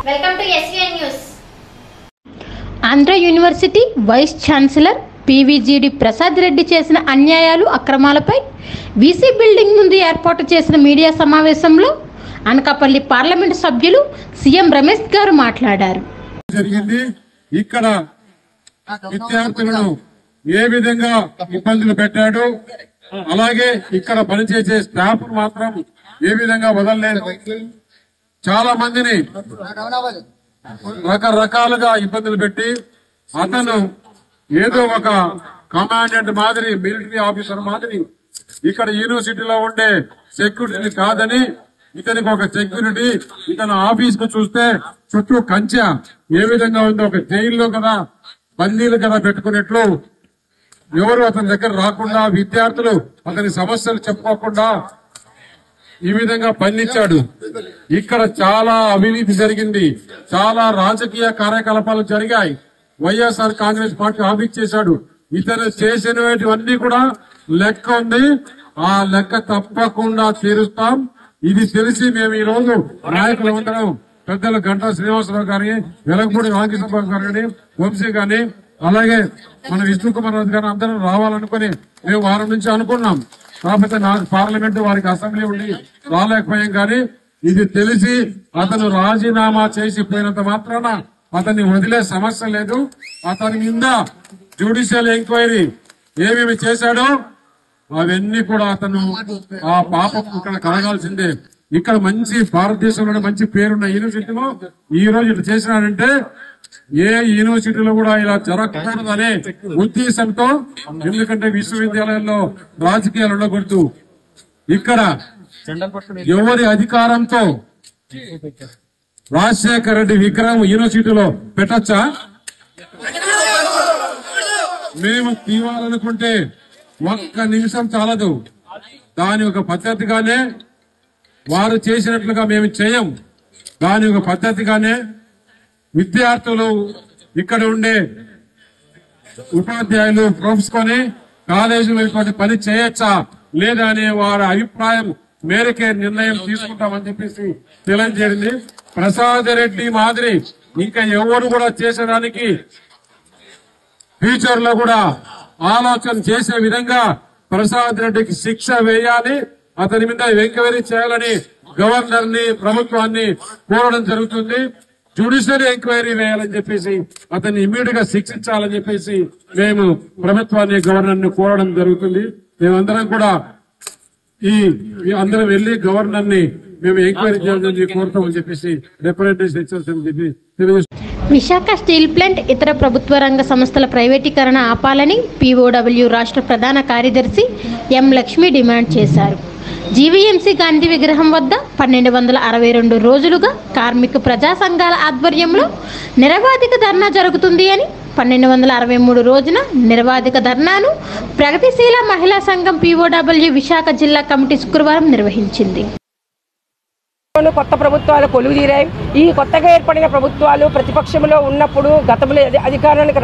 Welcome to SVN news. Andhra university vice chancellor PVGD Prasad Reddy చేసిన అన్యాయాలు అక్రమాలపై VC building ముందు ఏర్పాటు చేసిన మీడియా సమావేశంలో అనకాపల్లి పార్లమెంటు సభ్యులు సీఎం రమేష్ గారు మాట్లాడారు. ఇక్కడ విద్యార్థులను ఏ విధంగా ఇబ్బందులు పెట్టాడు, అలాగే ఇక్కడ పనిచేసే స్టాఫ్ మాత్రం ఏ విధంగా వదలలేదు. చాలా మందిని రకరకాలుగా ఇబ్బందులు పెట్టి అతను ఏదో ఒక కమాండెంట్ మాదిరి, మిలిటరీ ఆఫీసర్ మాదిరి ఇక్కడ యూనివర్సిటీలో ఉండే సెక్యూరిటీ కాదని ఇతనికి ఒక సెక్యూరిటీ, ఇతను ఆఫీస్ కు చూస్తే చుట్టూ కంచె ఏ విధంగా ఉందో ఒక జైల్లో కదా బందీలు కదా పెట్టుకున్నట్లు ఎవరు అతని దగ్గర రాకుండా, విద్యార్థులు అతని సమస్యలు చెప్పుకోకుండా ఈ విధంగా పనిచ్చాడు. ఇక్కడ చాలా అవినీతి జరిగింది, చాలా రాజకీయ కార్యకలాపాలు జరిగాయి. వైఎస్ఆర్ కాంగ్రెస్ పార్టీ ఆఫీస్ చేశాడు. ఇతను చేసినవన్నీ కూడా లెక్క ఉంది, ఆ లెక్క తప్పకుండా తీరుస్తాం. ఇది తెలిసి మేము ఈ రోజు నాయకులు అందరం పెద్దలు గంటా శ్రీనివాసరావు గారి, వెలగపూడి రామకృష్ణబాబు గారు గాని, వంశీ గాని, అలాగే మన విష్ణు కుమార్ రాజు గారు అందరం రావాలనుకుని మేము వారం నుంచి అనుకున్నాం. కాకపోతే నాకు పార్లమెంటు వారికి అసెంబ్లీ ఉండి రాలేకపోయాం. కానీ ఇది తెలిసి అతను రాజీనామా చేసిపోయినంత మాత్రాన అతన్ని వదిలే సమస్య లేదు. అతని మీద జ్యుడిషియల్ ఎంక్వైరీ ఏమేమి చేశాడో అవన్నీ కూడా అతను ఆ పాపం ఇక్కడ కలగాల్సిందే. ఇక్కడ మంచి భారతదేశంలో మంచి పేరున్న యూనివర్సిటీలో ఈ రోజు ఇట్లా చేసినాడంటే ఏ యూనివర్సిటీలో కూడా ఇలా జరగకూడదనే ఉద్దేశంతో, ఎందుకంటే విశ్వవిద్యాలయాల్లో రాజకీయాలు ఉండకూడదు. ఇక్కడ ఎవరి అధికారంతో రాజశేఖర రెడ్డి విగ్రహం యూనివర్సిటీలో పెట్టచ్చా? మేము తీవాలనుకుంటే ఒక్క నిమిషం చాలదు. దాని ఒక పద్ధతిగానే వారు చేసినట్లుగా మేము చేయం. దాని ఒక పద్ధతిగానే విద్యార్థులు ఇక్కడ ఉండే ఉపాధ్యాయులు ప్రొఫెసర్ని కాలేజీలో పని చేయొచ్చా లేదా అనే వారి అభిప్రాయం మేరకే నిర్ణయం తీసుకుంటామని చెప్పేసి తెలియజేయండి. ప్రసాద్ రెడ్డి మాదిరి ఇంకా ఎవరు కూడా చేసేదానికి ఫ్యూచర్ లో కూడా ఆలోచన చేసే విధంగా ప్రసాద్ రెడ్డికి శిక్ష వేయాలి, అతని మీద ఎంక్వైరీ చేయాలని గవర్నర్ ని, ప్రభుత్వాన్ని కోరడం జరుగుతుంది. జ్యుడిషియల్ ఎంక్వైరీ వేయాలని చెప్పేసి అతన్ని ఇమ్మీడియట్ గా శిక్షించాలని చెప్పేసి మేము ప్రభుత్వాన్ని, గవర్నర్ ని కోరడం జరుగుతుంది. మేమందరం కూడా అందరం వెళ్లి గవర్నర్ ని మేము ఎంక్వైరీ చేయాలని కోరుతామని చెప్పేసి రిప్రజెంటేషన్ చెప్పి తెలియజేస్తున్నాం. విశాఖ స్టీల్ ప్లాంట్ ఇతర ప్రభుత్వ రంగ సంస్థల ప్రైవేటీకరణ ఆపాలని పీఓడబ్ల్యూ రాష్ట్ర ప్రధాన కార్యదర్శి ఎం లక్ష్మి డిమాండ్ చేశారు. జీవీఎంసీ గాంధీ విగ్రహం వద్ద 1262 రోజులుగా కార్మిక ప్రజా సంఘాల ఆధ్వర్యంలో నిరవాధిక ధర్నా జరుగుతుంది అని 1263 రోజున నిరవాధిక ధర్నాను ప్రగతిశీల మహిళా సంఘం పీఓడబ్ల్యూ విశాఖ జిల్లా కమిటీ శుక్రవారం నిర్వహించింది. కొత్త ప్రభుత్వాలు కొలువుదీరాయి. ఈ కొత్తగా ఏర్పడిన ప్రభుత్వాలు ప్రతిపక్షంలో ఉన్నప్పుడు, గతంలో అధికారానికి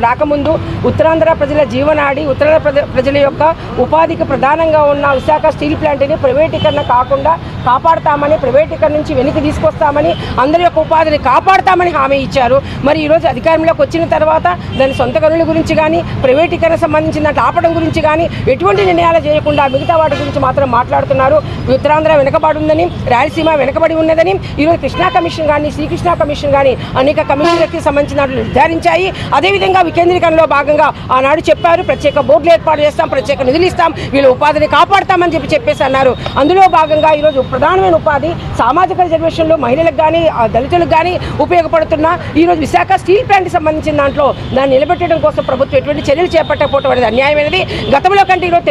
రాకముందు ఉత్తరాంధ్ర ప్రజల జీవనాడి, ఉత్తరాంధ్ర ప్రజల యొక్క ఉపాధికి ప్రధానంగా ఉన్న విశాఖ స్టీల్ ప్లాంట్ని ప్రైవేటీకరణ కాకుండా కాపాడుతామని, ప్రైవేటీకరణ నుంచి వెనక్కి తీసుకొస్తామని, అందరి యొక్క ఉపాధిని కాపాడుతామని హామీ ఇచ్చారు. మరి ఈరోజు అధికారంలోకి వచ్చిన తర్వాత దాని సొంత గనుల గురించి కానీ, ప్రైవేటీకరణ సంబంధించిన దాంట్లో ఆపడం గురించి కానీ ఎటువంటి నిర్ణయాలు చేయకుండా మిగతా వాటి గురించి మాత్రం మాట్లాడుతున్నారు. ఉత్తరాంధ్ర వెనుకబడి ఉందని, రాయలసీమ వెనుకబడి ఉన్నదని ఈరోజు కృష్ణా కమిషన్ కానీ, శ్రీకృష్ణ కమిషన్ కానీ అనేక కమిషన్లకి సంబంధించిన నిర్ధారించాయి. అదేవిధంగా వికేంద్రీకరణలో భాగంగా ఆనాడు చెప్పారు, ప్రత్యేక బోర్డులు ఏర్పాటు చేస్తాం, ప్రత్యేక నిధులు ఇస్తాం, వీళ్ళ ఉపాధిని కాపాడుతామని చెప్పేసి అన్నారు. అందులో భాగంగా ఈరోజు ప్రధానమైన ఉపాధి సామాజిక రిజర్వేషన్లు మహిళలకు కానీ, దళితులకు కానీ ఉపయోగపడుతున్న ఈరోజు విశాఖ స్టీల్ ప్లాంట్కి సంబంధించిన దాంట్లో దాన్ని నిలబెట్టడం కోసం ప్రభుత్వం ఎటువంటి చర్యలు చేపట్టకపోవడం అనేది అన్యాయమైనది. గతంలో కంటే ఈరోజు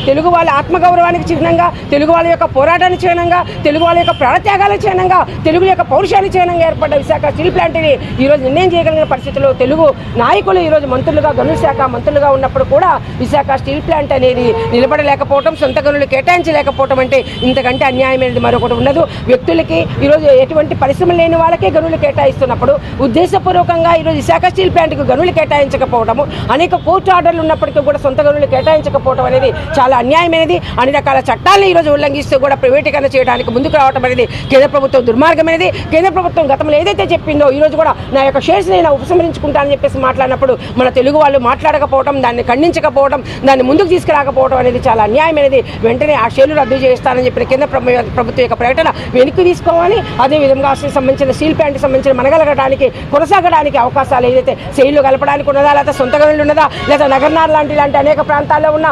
తెలుగు వాళ్ళ ఆత్మగౌరవానికి చిహ్నంగా, తెలుగు వాళ్ళ యొక్క పోరాటానికి చిహ్నంగా, తెలుగు వాళ్ళ యొక్క ప్రాణత్యాగాల చిహ్నంగా, తెలుగు యొక్క పౌరుషానికి చిహ్నంగా ఏర్పడ్డ విశాఖ స్టీల్ ప్లాంట్ని ఈరోజు నిర్ణయం చేయగలిగిన పరిస్థితుల్లో తెలుగు నాయకులు ఈరోజు మంత్రులుగా, గనుల శాఖ మంత్రులుగా ఉన్నప్పుడు కూడా విశాఖ స్టీల్ ప్లాంట్ అనేది నిలబడలేకపోవడం, సొంత గనులు కేటాయించలేకపోవడం అంటే ఇంతకంటే అన్యాయమైనది మరొకటి ఉండదు. వ్యక్తులకి ఈరోజు ఎటువంటి పరిశ్రమలు లేని వాళ్ళకే గనులు కేటాయిస్తున్నప్పుడు ఉద్దేశపూర్వకంగా ఈరోజు విశాఖ స్టీల్ ప్లాంట్కు గనులు కేటాయించకపోవడము, అనేక కోర్టు ఆర్డర్లు ఉన్నప్పటికీ కూడా సొంత గనులు కేటాయించకపోవడం అనేది చాలా అన్యాయమైనది. అన్ని రకాల చట్టాలను ఈరోజు ఉల్లంఘిస్తూ కూడా ప్రైవేటీకరణ చేయడానికి ముందుకు తీసుకురావడం అనేది కేంద్ర ప్రభుత్వం దుర్మార్గమైనది. కేంద్ర ప్రభుత్వం గతంలో ఏదైతే చెప్పిందో ఈ రోజు కూడా నా యొక్క షేర్స్ నేను ఉపసంహరించుకుంటానని చెప్పేసి మాట్లాడినప్పుడు మన తెలుగు వాళ్ళు మాట్లాడకపోవడం, దాన్ని ఖండించకపోవడం, దాన్ని ముందుకు తీసుకురాకపోవడం అనేది చాలా అన్యాయమైనది. వెంటనే ఆ షేర్లు రద్దు చేస్తానని చెప్పిన కేంద్ర ప్రభుత్వం యొక్క ప్రకటన వెనక్కి తీసుకోవాలి. అదేవిధంగా సంబంధించిన స్టీల్ ప్లాంట్కి సంబంధించిన మనగలగడానికి కొనసాగడానికి అవకాశాలు ఏదైతే సెయిల్లో కలపడానికి ఉన్నదా, లేదా సొంత గనులు ఉన్నదా, లేదా నగర్నార్ లాంటి అనేక ప్రాంతాల్లో ఉన్న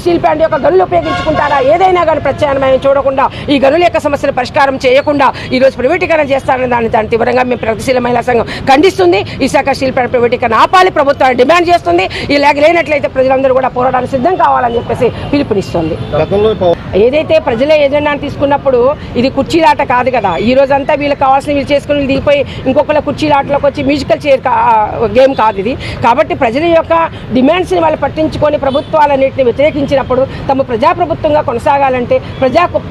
స్టీల్ ప్లాంట్ యొక్క గనులు ఉపయోగించుకుంటారా, ఏదైనా కానీ ప్రత్యామ్నాయం చూడకుండా ఈ గనుల యొక్క సమస్యలు పరిష్కారం చేయకుండా ఈరోజు ప్రైవేటీకరణ చేస్తారని దాన్ని తీవ్రంగా మేము ప్రగతిశీల మహిళా సంఘం ఖండిస్తుంది. విశాఖ స్టీల్ ప్లాంట్ ప్రైవేటీకరణ ఆపాలి, ప్రభుత్వాన్ని డిమాండ్ చేస్తుంది. ఇలాగ లేనట్లయితే ప్రజలందరూ కూడా పోరాటానికి సిద్ధం కావాలని చెప్పేసి పిలుపునిస్తుంది. ఏదైతే ప్రజలే ఏజెండా తీసుకున్నప్పుడు ఇది కుర్చీలాట కాదు కదా. ఈ రోజంతా వీళ్ళకి కావాల్సిన వీళ్ళు చేసుకుని దిగిపోయి ఇంకొకళ్ళ కుర్చీలాటలోకి వచ్చి మ్యూజికల్ చైర్ గేమ్ కాదు ఇది. కాబట్టి ప్రజల యొక్క డిమాండ్స్ని వాళ్ళు పట్టించుకొని ప్రభుత్వాలన్నింటినీ వ్యతిరేకించినప్పుడు తమ ప్రజాప్రభుత్వంగా కొనసాగాలంటే,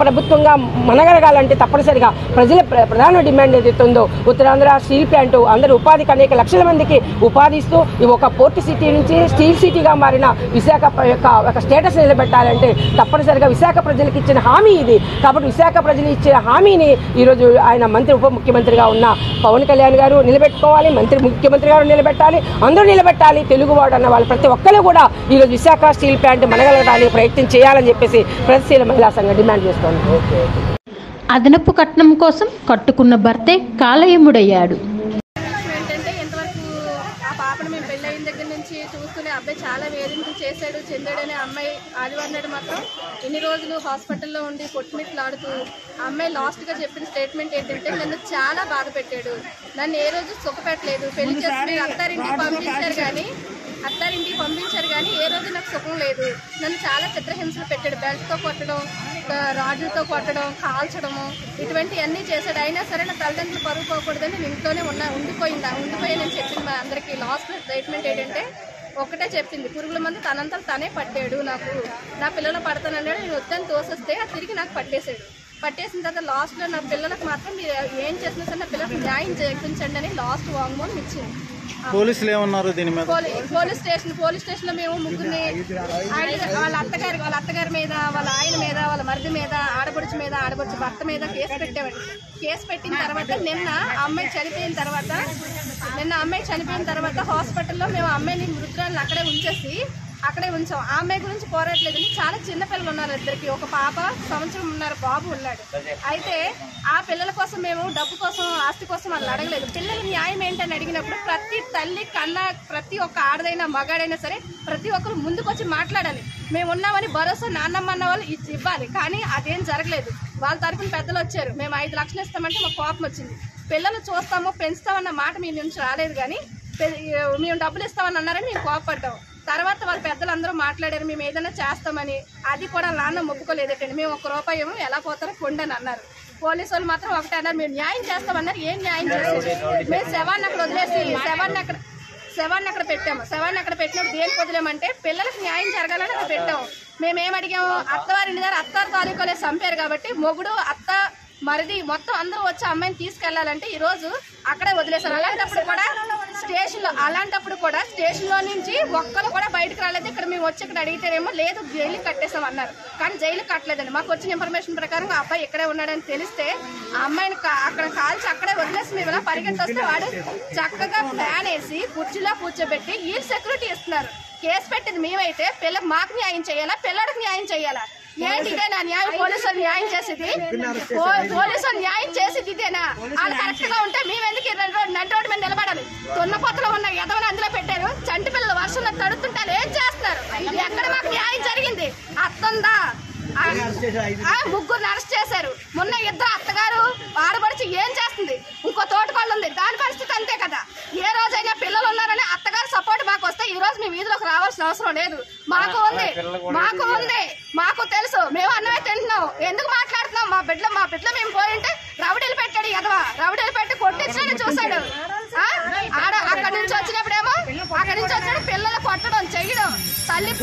ప్రభుత్వంగా మనగలగాలంటే తప్పనిసరిగా ప్రజల ప్రధాన డిమాండ్ ఏదైతే ఉందో ఉత్తరాంధ్ర స్టీల్ ప్లాంట్ అందరూ ఉపాధికి అనేక లక్షల మందికి ఉపాధి ఇస్తూ ఒక పోర్ట్ సిటీ నుంచి స్టీల్ సిటీగా మారిన విశాఖ యొక్క ఒక స్టేటస్ నిలబెట్టాలంటే తప్పనిసరిగా విశాఖ ప్రజలకు ఇచ్చిన హామీ ఇది. కాబట్టి విశాఖ ప్రజలు ఇచ్చిన హామీని ఈరోజు ఆయన మంత్రి ఉప ముఖ్యమంత్రిగా ఉన్న పవన్ కళ్యాణ్ గారు నిలబెట్టుకోవాలి, ముఖ్యమంత్రి గారు నిలబెట్టాలి, అందరూ నిలబెట్టాలి. తెలుగువాడు అన్న వాళ్ళు ప్రతి ఒక్కరు కూడా ఈరోజు విశాఖ స్టీల్ ప్లాంట్ మనగలగడానికి ప్రయత్నం చేయాలని చెప్పేసి ప్రగతిశీల మహిళా సంఘం డిమాండ్ చేస్తోంది. అదనపు కట్నం కోసం కట్టుకున్న భర్తే కాలయముడయ్యాడు. మేము పెళ్ళయిన దగ్గర నుంచి చూస్తూనే అబ్బాయి చాలా వేధింపులు చేశాడు. చెందాడనే అమ్మాయి ఆదివారం నాడు మాత్రం ఇన్ని రోజులు హాస్పిటల్లో ఉండి కొట్టుమిట్లాడుతూ ఆ అమ్మాయి లాస్ట్గా చెప్పిన స్టేట్మెంట్ ఏంటంటే నన్ను చాలా బాధ పెట్టాడు, నన్ను ఏ రోజు సుఖపెట్టలేదు, పెళ్లి చేసి అత్తారింటికి పంపించారు కానీ ఏ రోజు నాకు సుఖం లేదు, నన్ను చాలా చిత్రహింసలు పెట్టాడు, బెల్ట్తో కొట్టడం, రాడ్లతో కొట్టడం, కాల్చడము ఇటువంటివన్నీ చేశాడు. అయినా సరే నా తల్లిదండ్రులు పరువు పోకూడదని నేను ఇంట్లోనే ఉండిపోయానని చెప్పింది. మా అందరికీ లాస్ట్ స్టేట్మెంట్ ఏంటంటే ఒకటే చెప్పింది, పురుగుల మంది తనంతా తనే పట్టాడు, నాకు నా పిల్లలు పడతానన్నాడు, నేను వద్దని తోసేస్తే అది తిరిగి నాకు పట్టేసిన తర్వాత లాస్ట్లో నా పిల్లలకు మాత్రం మీరు ఏం చేసినా సరే నా పిల్లలకు న్యాయం చేయించండి అని లాస్ట్ వాంగ్మూలం ఇచ్చింది. పోలీసులు ఏమన్నారు దీని మీద? పోలీస్ స్టేషన్ లో మేము ముగ్గురిని వాళ్ళ అత్తగారి మీద, వాళ్ళ ఆయన మీద, వాళ్ళ మరిది మీద, ఆడపడుచు భర్త మీద కేసు పెట్టామండి. కేసు పెట్టిన తర్వాత నిన్న అమ్మాయి చనిపోయిన తర్వాత హాస్పిటల్లో మేము అమ్మాయిని మృతురాలను అక్కడే ఉంచాం. ఆ అమ్మాయి గురించి పోరాట్లేదని చాలా చిన్న పిల్లలు ఉన్నారు, ఇద్దరికి, ఒక పాప, సంవత్సరం ఉన్నారు బాబు ఉన్నాడు. అయితే ఆ పిల్లల కోసం మేము డబ్బు కోసం, ఆస్తి కోసం వాళ్ళు అడగలేదు. పిల్లల న్యాయం ఏంటని అడిగినప్పుడు ప్రతి తల్లి కన్నా ప్రతి ఒక్క ఆడదైనా మగాడైనా సరే ప్రతి ఒక్కరు ముందుకొచ్చి మాట్లాడాలి. మేము ఉన్నామని భరోసా నాన్నమ్మ అన్న వాళ్ళు ఇవ్వాలి. కానీ అదేం జరగలేదు. వాళ్ళ తరపున పెద్దలు వచ్చారు, మేము 5 లక్షలు ఇస్తామంటే మాకు కోపం వచ్చింది. పిల్లలు చూస్తాము పెంచుతామన్న మాట మీ నుంచి రాలేదు, కానీ మేము డబ్బులు ఇస్తామని అన్నారని మేము కోపడ్డాం. తర్వాత వాళ్ళ పెద్దలందరూ మాట్లాడారు, మేము ఏదైనా చేస్తామని. అది కూడా నాన్న మొప్పుకోలేదటండి. మేము 1 రూపాయి ఏమో ఎలా పోతారో కొండని అన్నారు. పోలీసు వాళ్ళు మాత్రం ఒకటే అన్నారు, మేము న్యాయం చేస్తామన్నారు. ఏం న్యాయం చేస్తారు? మేము శవాన్ని అక్కడ వదిలేసి శవాన్ని అక్కడ పెట్టినప్పుడు దేనికి వదిలేమంటే పిల్లలకు న్యాయం జరగాలని అక్కడ పెట్టాము. మేమేం అడిగాము, అత్తవారి తాలూకాలే చంపారు కాబట్టి మొగుడు, అత్త, మరిది మొత్తం అందరూ వచ్చి అమ్మాయిని తీసుకెళ్లాలంటే ఈ రోజు అక్కడే వదిలేశారు. అలాంటప్పుడు కూడా స్టేషన్లో నుంచి ఒక్కరు కూడా బయటకు రాలేదు. ఇక్కడ మేము వచ్చి ఇక్కడ అడిగితేనేమో లేదు జైలుకి కట్టేసాం అన్నారు. కానీ జైలు కట్టలేదండి. మాకు వచ్చిన ఇన్ఫర్మేషన్ ప్రకారం ఆ అబ్బాయి ఇక్కడే ఉన్నాడని తెలిస్తే ఆ అమ్మాయిని అక్కడ కాల్చి అక్కడే వదిలేసి మేము ఇలా పరిగెత్తొస్తే వాడు చక్కగా ప్లాన్ వేసి కుర్చీలో కూర్చోబెట్టి వీళ్ళు సెక్యూరిటీ ఇస్తున్నారు. కేసు పెట్టింది మేమైతే మాకు న్యాయం చేయాలా, పిల్లడికి న్యాయం చేయాలా? ఏంటి ఇదేనా న్యాయం? పోలీసులు న్యాయం చేసేది ఇదేనా? వాళ్ళు కరెక్ట్ గా ఉంటే మేమెందుకు నడి రోడ్డు మీద నిలబడాలి? తున్నపోతలో ఉన్న ఎదవని అందులో పెట్టారు. చంటి పిల్లలు వర్షంలో తడుతుంటారు, ఏం చేస్తున్నారు? ఎక్కడ మాకు న్యాయం జరిగింది? అత్తుందా? 3 అరెస్ట్ చేశారు. మొన్న 2 అత్తగారు ఆడబడిచి ఏం చేస్తుంది? ఇంకో తోటకోళ్ళు ఉంది, దాని పరిస్థితి అంతే కదా. ఏ రోజైనా పిల్లలు ఉన్నారని అత్తగారు సపోర్ట్ మాకు వస్తే ఈ రోజు మేము వీధిలోకి రావాల్సిన అవసరం లేదు. మాకు ఉంది, మాకు తెలుసు. మేము అన్నమే తింటున్నాం. ఎందుకు మాట్లాడుతున్నాం? మా బిడ్డ మేము పోయింటే రౌడీలు పెట్టాడు ఎదవా, రౌడీలు పెట్టి కొట్టించని చూశాడు. అక్కడి నుంచి వచ్చినప్పుడేమో పిల్లలు కొట్టడం, చెయ్యడం.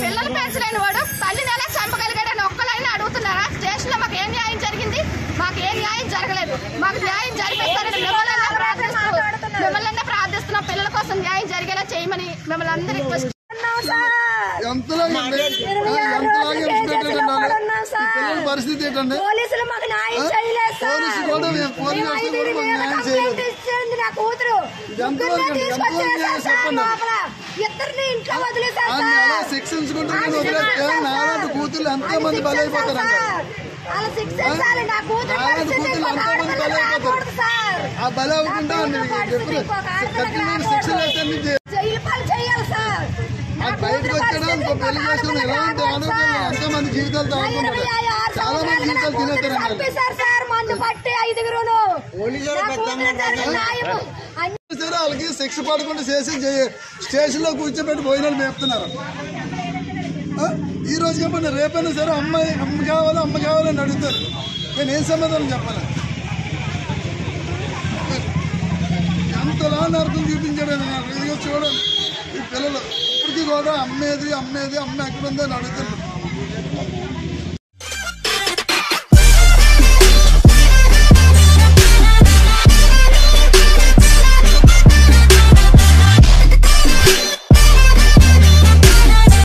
పిల్లలు పెంచలేని వాడు తల్లిని ఎలా చంపగలిగాడని ఒక్కలైనా అడుగుతున్నారా? స్టేషన్ లో మాకు ఏం న్యాయం జరిగింది? మాకు ఏ న్యాయం జరగలేదు. మాకు న్యాయం జరిపిస్తారని మిమ్మల్ని ప్రార్థిస్తున్నాం. పిల్లల కోసం న్యాయం జరిగేలా చేయమని మిమ్మల్ని అందరికీ చేస్తున్నాం సార్. పరిస్థితి ఏంటండి? పోలీసులు మాకు న్యాయం చేయలేదు సార్. పోలీసు కూడా న్యాయం చేయలేదు. నా కూతురు ఇద్దరిని ఇంట్లో వదిలేసారు సార్. సెక్షన్స్ నాలాంటి కూతుర్లు ఎంతో మంది బలైపోతారు. ఆ బలి అవ్వకుండా బయటకు వచ్చాడు ఇంకో పెళ్లి చేసుకుని ఎలాంటి ఆలోచనలు ఎంతో మంది జీవితాలు తాగుతున్నారు. చాలా మంది జీవితాలు తినేస్తారు. వాళ్ళకి శిక్ష పడకుండా చేసి స్టేషన్ లో కూర్చోబెట్టి భోజనాలు మేపుతున్నారు. ఈ రోజు చెప్పండి, రేపైనా సరే అమ్మ కావాలని అడుగుతారు. నేను ఏం సమాధానం చెప్పాలి? ఎంతలా నరకం చూపించాడు ఇదిగో చూడండి. ఈ పిల్లలు ఇప్పటికీ కూడా అమ్మేది అమ్మ ఎక్కడుందో అని అడుగుతున్నారు.